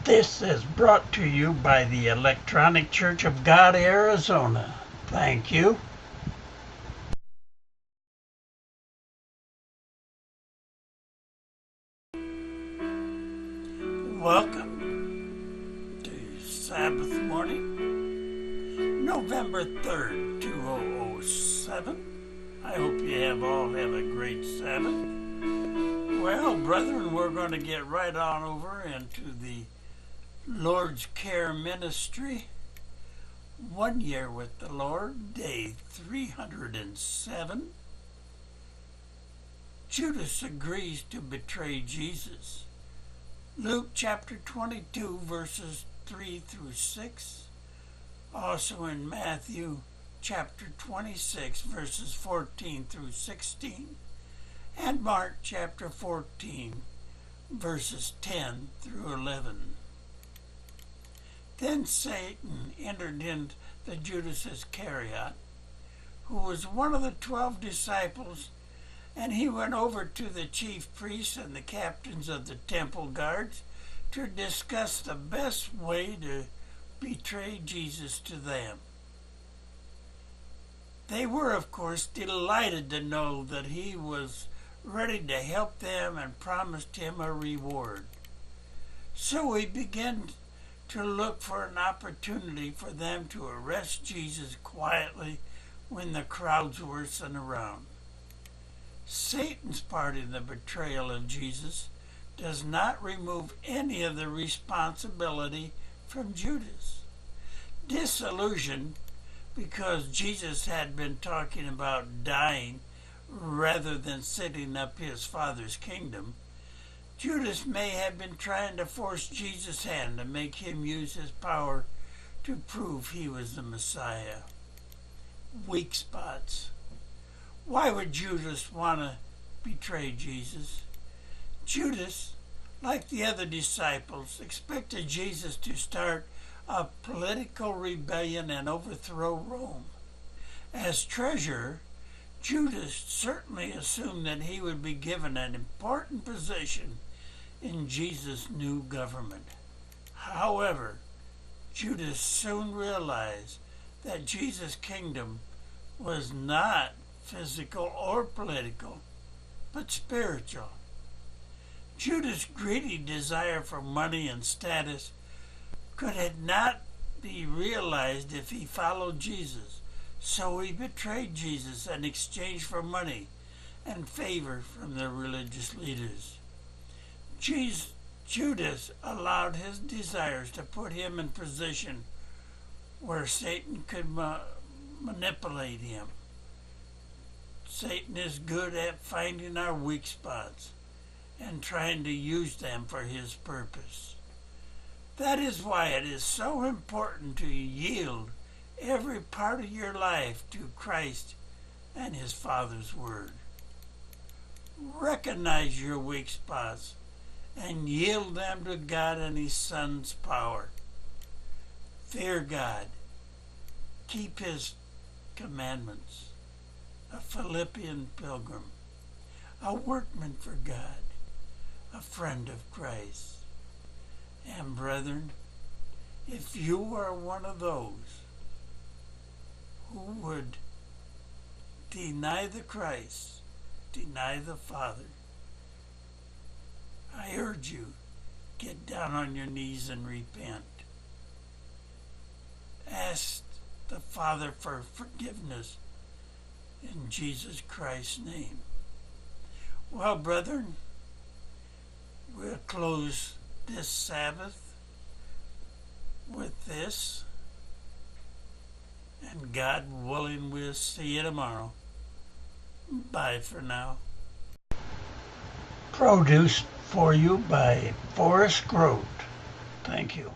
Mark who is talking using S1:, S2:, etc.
S1: This is brought to you by the Electronic Church of God, Arizona. Thank you. Welcome to Sabbath morning, November 3rd, 2007. I hope you all have a great Sabbath. Well, brethren, we're going to get right on over into the Lord's Care Ministry. 1 year with the Lord, day 307. Judas agrees to betray Jesus. Luke chapter 22, verses 3 through 6. Also in Matthew chapter 26, verses 14 through 16. And Mark chapter 14, verses 10 through 11. Then Satan entered into Judas Iscariot, who was one of the 12 disciples, and he went over to the chief priests and the captains of the temple guards to discuss the best way to betray Jesus to them. They were, of course, delighted to know that he was ready to help them and promised him a reward. So he began to look for an opportunity for them to arrest Jesus quietly when the crowds were around. Satan's part in the betrayal of Jesus does not remove any of the responsibility from Judas. Disillusioned because Jesus had been talking about dying rather than setting up his Father's kingdom, Judas may have been trying to force Jesus' hand to make him use his power to prove he was the Messiah. Weak spots. Why would Judas want to betray Jesus? Judas, like the other disciples, expected Jesus to start a political rebellion and overthrow Rome. As treasurer, Judas certainly assumed that he would be given an important position in Jesus' new government. However, Judas soon realized that Jesus' kingdom was not physical or political, but spiritual. Judas' greedy desire for money and status could not be realized if he followed Jesus. So he betrayed Jesus in exchange for money and favor from the religious leaders. Judas allowed his desires to put him in position where Satan could manipulate him. Satan is good at finding our weak spots and trying to use them for his purpose. That is why it is so important to yield every part of your life to Christ and his Father's Word. Recognize your weak spots and yield them to God and his Son's power. Fear God. Keep his commandments. A Philippian pilgrim. A workman for God. A friend of Christ. And brethren, if you are one of those who would deny the Christ, deny the Father, I urge you, get down on your knees and repent. Ask the Father for forgiveness in Jesus Christ's name. Well, brethren, we'll close this Sabbath with this. And God willing, we'll see you tomorrow. Bye for now. Produced for you by Forrest Grote. Thank you.